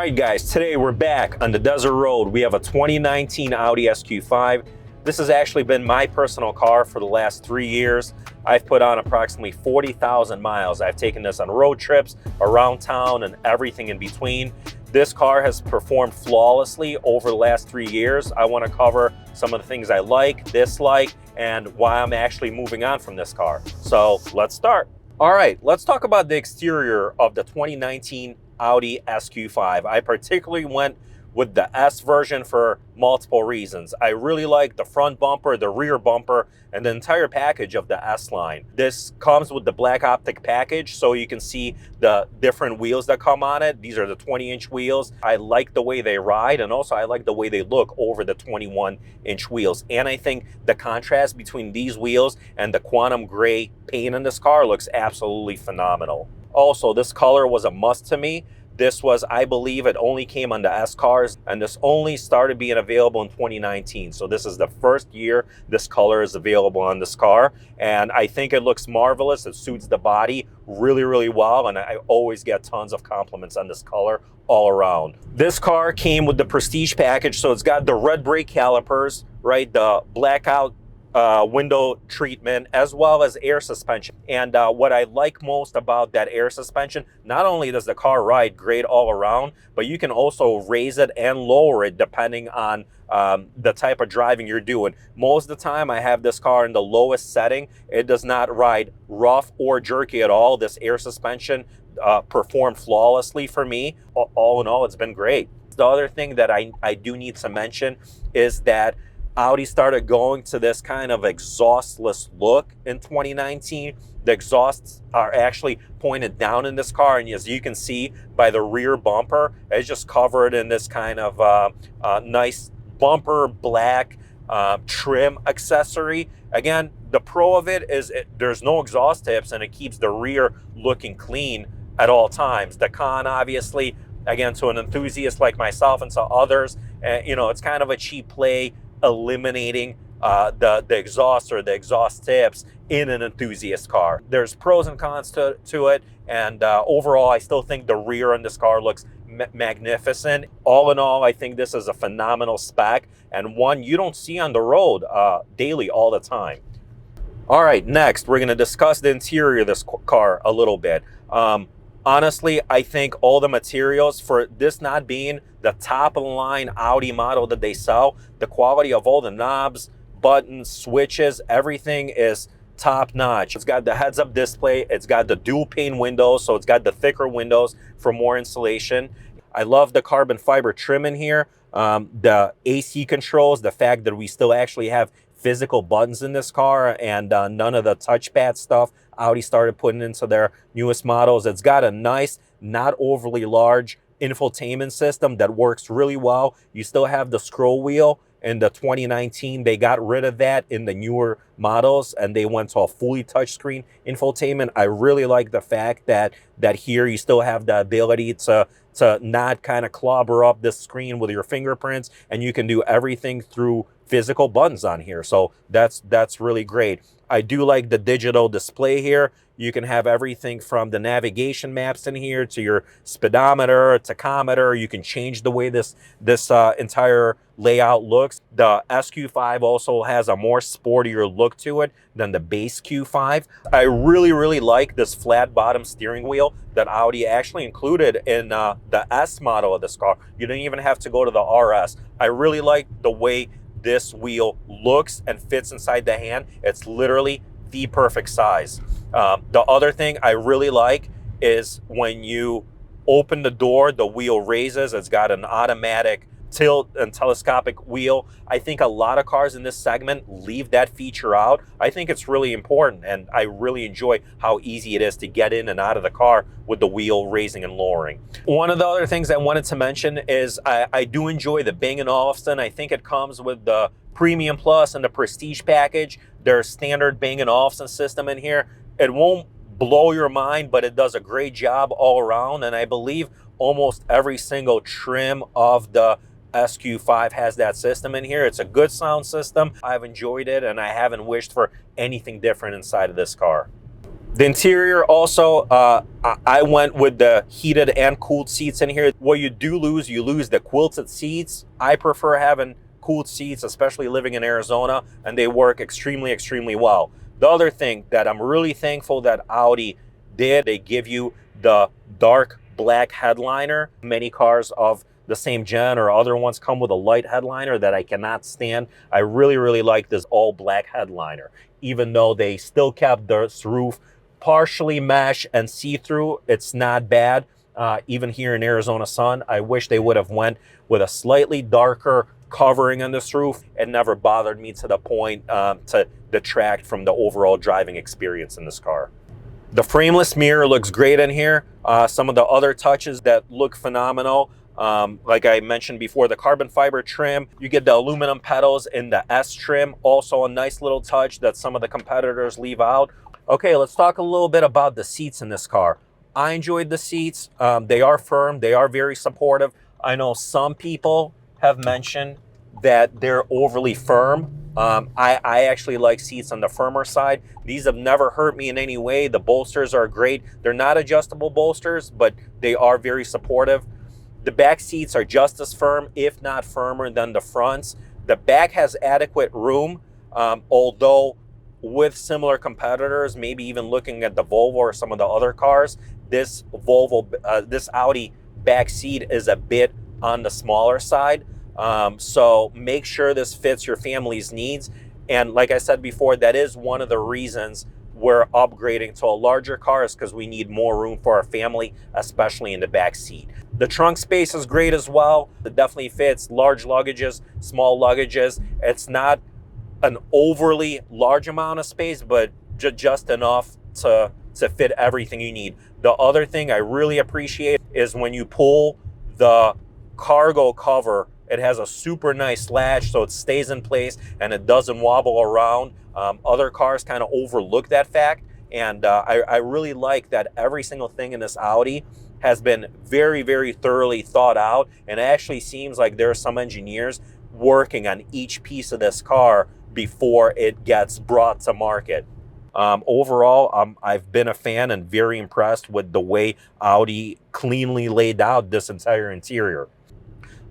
right, guys, today we're back on the desert road. We have a 2019 Audi SQ5. This has actually been my personal car for the last 3 years. I've put on approximately 40,000 miles. I've taken this on road trips, around town, and everything in between. This car has performed flawlessly over the last 3 years. I want to cover some of the things I like, dislike, and why I'm actually moving on from this car. So let's start. All right, let's talk about the exterior of the 2019 Audi SQ5. I particularly went with the S version for multiple reasons. I really like the front bumper, the rear bumper, and the entire package of the S line. This comes with the black optic package, so you can see the different wheels that come on it. These are the 20-inch wheels. I like the way they ride, and also I like the way they look over the 21-inch wheels. And I think the contrast between these wheels and the quantum gray paint in this car looks absolutely phenomenal. Also, this color was a must to me. This was, I believe, it only came on the S cars, and this only started being available in 2019. So this is the first year this color is available on this car, and I think it looks marvelous. It suits the body really, really well, and I always get tons of compliments on this color all around. This car came with the Prestige package, so it's got the red brake calipers, right, the blackout window treatment, as well as air suspension. And what I like most about that air suspension, not only does the car ride great all around, but you can also raise it and lower it depending on the type of driving you're doing. Most of the time I have this car in the lowest setting. It does not ride rough or jerky at all. This air suspension performed flawlessly for me. All in all, it's been great. The other thing that I do need to mention is that Audi started going to this kind of exhaustless look in 2019. The exhausts are actually pointed down in this car, and as you can see by the rear bumper, it's just covered in this kind of nice bumper black trim accessory. Again, the pro of it is there's no exhaust tips, and it keeps the rear looking clean at all times. The con, obviously, again, to an enthusiast like myself and to others, you know, it's kind of a cheap play eliminating the exhaust or the exhaust tips in an enthusiast car. There's pros and cons to it, and overall I still think the rear on this car looks magnificent. All in all, I think this is a phenomenal spec, and one you don't see on the road daily all the time. All right, next we're going to discuss the interior of this car a little bit. Honestly, I think all the materials, for this not being the top of the line Audi model that they sell, the quality of all the knobs, buttons, switches, everything is top notch. It's got the heads up display, it's got the dual pane windows, so it's got the thicker windows for more insulation. I love the carbon fiber trim in here, the AC controls, the fact that we still actually have physical buttons in this car, and none of the touchpad stuff Audi started putting into their newest models. It's got a nice, not overly large infotainment system that works really well. You still have the scroll wheel. In the 2019, they got rid of that in the newer models, and they went to a fully touchscreen infotainment. I really like the fact that here you still have the ability to not kind of clobber up this screen with your fingerprints, and you can do everything through physical buttons on here. So that's really great. I do like the digital display here. You can have everything from the navigation maps in here to your speedometer, tachometer. You can change the way this entire layout looks. The SQ5 also has a more sportier look to it than the base Q5. I really like this flat bottom steering wheel that Audi actually included in the S model of this car. You don't even have to go to the RS. I really like the way this wheel looks and fits inside the hand. It's literally the perfect size. The other thing I really like is when you open the door, the wheel raises. It's got an automatic tilt and telescopic wheel. I think a lot of cars in this segment leave that feature out. I think it's really important, and I really enjoy how easy it is to get in and out of the car with the wheel raising and lowering. One of the other things I wanted to mention is I do enjoy the Bang & Olufsen. I think it comes with the Premium Plus and the Prestige package. Their standard Bang & Olufsen system in here. It won't blow your mind, but it does a great job all around, and I believe almost every single trim of the SQ5 has that system in here. It's a good sound system. I've enjoyed it, and I haven't wished for anything different inside of this car. The interior also, I went with the heated and cooled seats in here. What you lose the quilted seats. I prefer having cooled seats, especially living in Arizona, and they work extremely, extremely well. The other thing that I'm really thankful that Audi did, they give you the dark black headliner. Many cars of the same gen or other ones come with a light headliner that I cannot stand. I really, really like this all black headliner. Even though they still kept this roof partially mesh and see-through, it's not bad. Even here in Arizona sun, I wish they would have went with a slightly darker covering on this roof. It never bothered me to the point to detract from the overall driving experience in this car. The frameless mirror looks great in here. Some of the other touches that look phenomenal, like I mentioned before, the carbon fiber trim. You get the aluminum pedals in the S trim. Also a nice little touch that some of the competitors leave out. Okay, let's talk a little bit about the seats in this car. I enjoyed the seats. They are firm. They are very supportive. I know some people have mentioned that they're overly firm. I actually like seats on the firmer side. These have never hurt me in any way. The bolsters are great. They're not adjustable bolsters, but they are very supportive. The back seats are just as firm, if not firmer than the fronts. The back has adequate room, although with similar competitors, maybe even looking at the Volvo or some of the other cars, this Audi back seat is a bit on the smaller side. So make sure this fits your family's needs. And like I said before, that is one of the reasons we're upgrading to a larger car, is because we need more room for our family, especially in the back seat. The trunk space is great as well. It definitely fits large luggages, small luggages. It's not an overly large amount of space, but just enough to fit everything you need. The other thing I really appreciate is when you pull the cargo cover, it has a super nice latch, so it stays in place and it doesn't wobble around. Other cars kind of overlook that fact, and I really like that every single thing in this Audi has been very, very thoroughly thought out, and it actually seems like there are some engineers working on each piece of this car before it gets brought to market. Overall, I've been a fan and very impressed with the way Audi cleanly laid out this entire interior.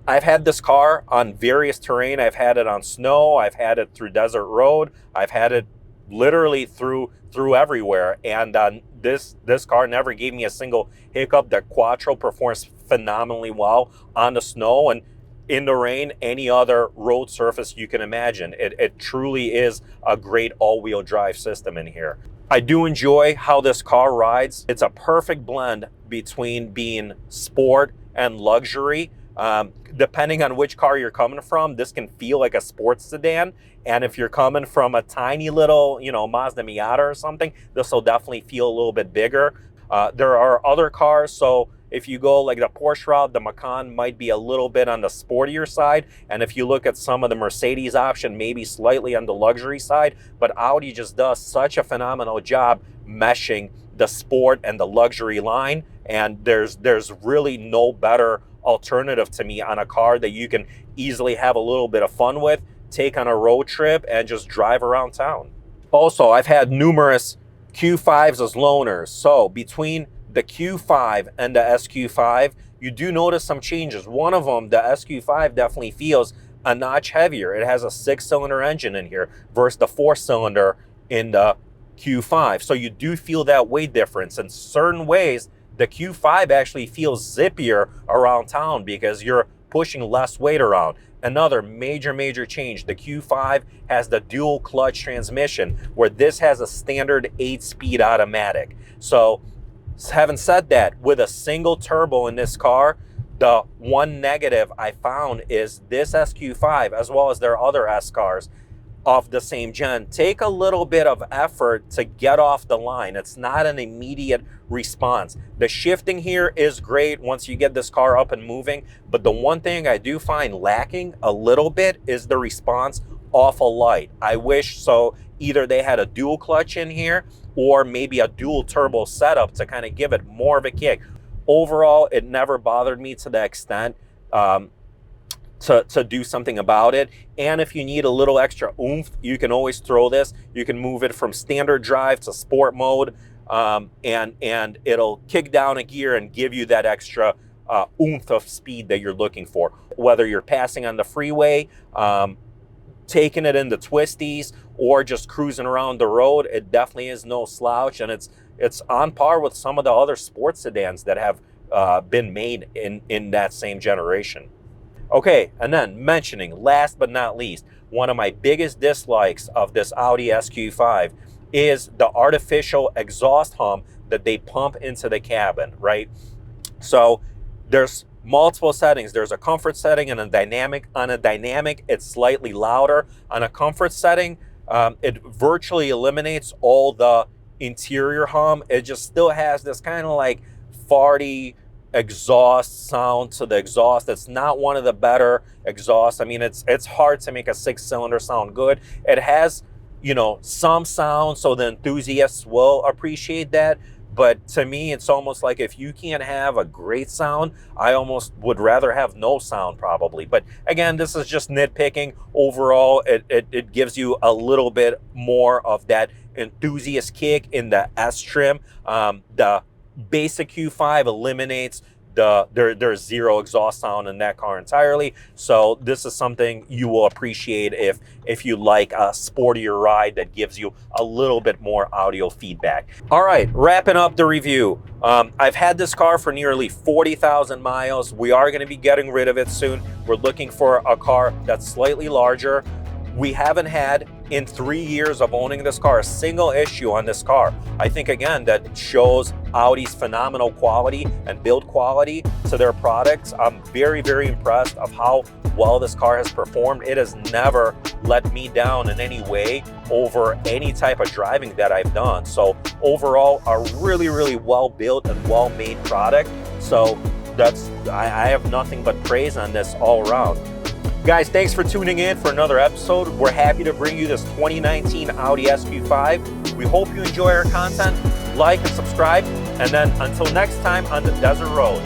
I've had this car on various terrain. I've had it on snow. I've had it through desert road. I've had it literally through everywhere. And this car never gave me a single hiccup. The Quattro performs phenomenally well on the snow and in the rain, any other road surface you can imagine. It truly is a great all-wheel drive system in here. I do enjoy how this car rides. It's a perfect blend between being sport and luxury. Depending on which car you're coming from, this can feel like a sports sedan. And if you're coming from a tiny little, Mazda Miata or something, this will definitely feel a little bit bigger. There are other cars, so if you go like the Porsche route, the Macan might be a little bit on the sportier side. And if you look at some of the Mercedes option, maybe slightly on the luxury side. But Audi just does such a phenomenal job meshing the sport and the luxury line. And there's really no better alternative to me on a car that you can easily have a little bit of fun with, take on a road trip, and just drive around town. Also, I've had numerous Q5s as loaners. So between the Q5 and the SQ5, you do notice some changes. One of them, the SQ5, definitely feels a notch heavier. It has a 6-cylinder engine in here versus the 4-cylinder in the Q5. So you do feel that weight difference. In certain ways, the Q5 actually feels zippier around town because you're pushing less weight around. Another major change, the Q5 has the dual clutch transmission, where this has a standard 8-speed automatic. So having said that, with a single turbo in this car, the one negative I found is this SQ5, as well as their other S cars of the same gen, take a little bit of effort to get off the line. It's not an immediate response. The shifting here is great once you get this car up and moving, but the one thing I do find lacking a little bit is the response off a light. I wish so either they had a dual clutch in here or maybe a dual turbo setup to kind of give it more of a kick. Overall, it never bothered me to the extent to do something about it. And if you need a little extra oomph, you can always throw this. You can move it from standard drive to sport mode. and it'll kick down a gear and give you that extra oomph of speed that you're looking for. Whether you're passing on the freeway, taking it into twisties, or just cruising around the road, it definitely is no slouch, and it's on par with some of the other sports sedans that have been made in that same generation. Okay, and then mentioning, last but not least, one of my biggest dislikes of this Audi SQ5 is the artificial exhaust hum that they pump into the cabin, right? So there's multiple settings. There's a comfort setting and a dynamic. On a dynamic, it's slightly louder. On a comfort setting, it virtually eliminates all the interior hum. It just still has this kind of like farty exhaust sound to the exhaust. It's not one of the better exhausts. I mean, it's hard to make a 6-cylinder sound good. It has, you know, some sound, so the enthusiasts will appreciate that. But to me, it's almost like if you can't have a great sound, I almost would rather have no sound probably. But again, this is just nitpicking. Overall, it gives you a little bit more of that enthusiast kick in the S trim. The basic Q5 eliminates there's zero exhaust sound in that car entirely. So this is something you will appreciate if you like a sportier ride that gives you a little bit more audio feedback. All right, wrapping up the review. I've had this car for nearly 40,000 miles. We are going to be getting rid of it soon. We're looking for a car that's slightly larger. We haven't had, in 3 years of owning this car, a single issue on this car. I think, again, that shows Audi's phenomenal quality and build quality to their products. I'm very, very impressed of how well this car has performed. It has never let me down in any way over any type of driving that I've done. So overall, a really, really well-built and well-made product. So I have nothing but praise on this all around. Guys, thanks for tuning in for another episode. We're happy to bring you this 2019 Audi SQ5. We hope you enjoy our content. Like and subscribe. And then until next time on the desert road.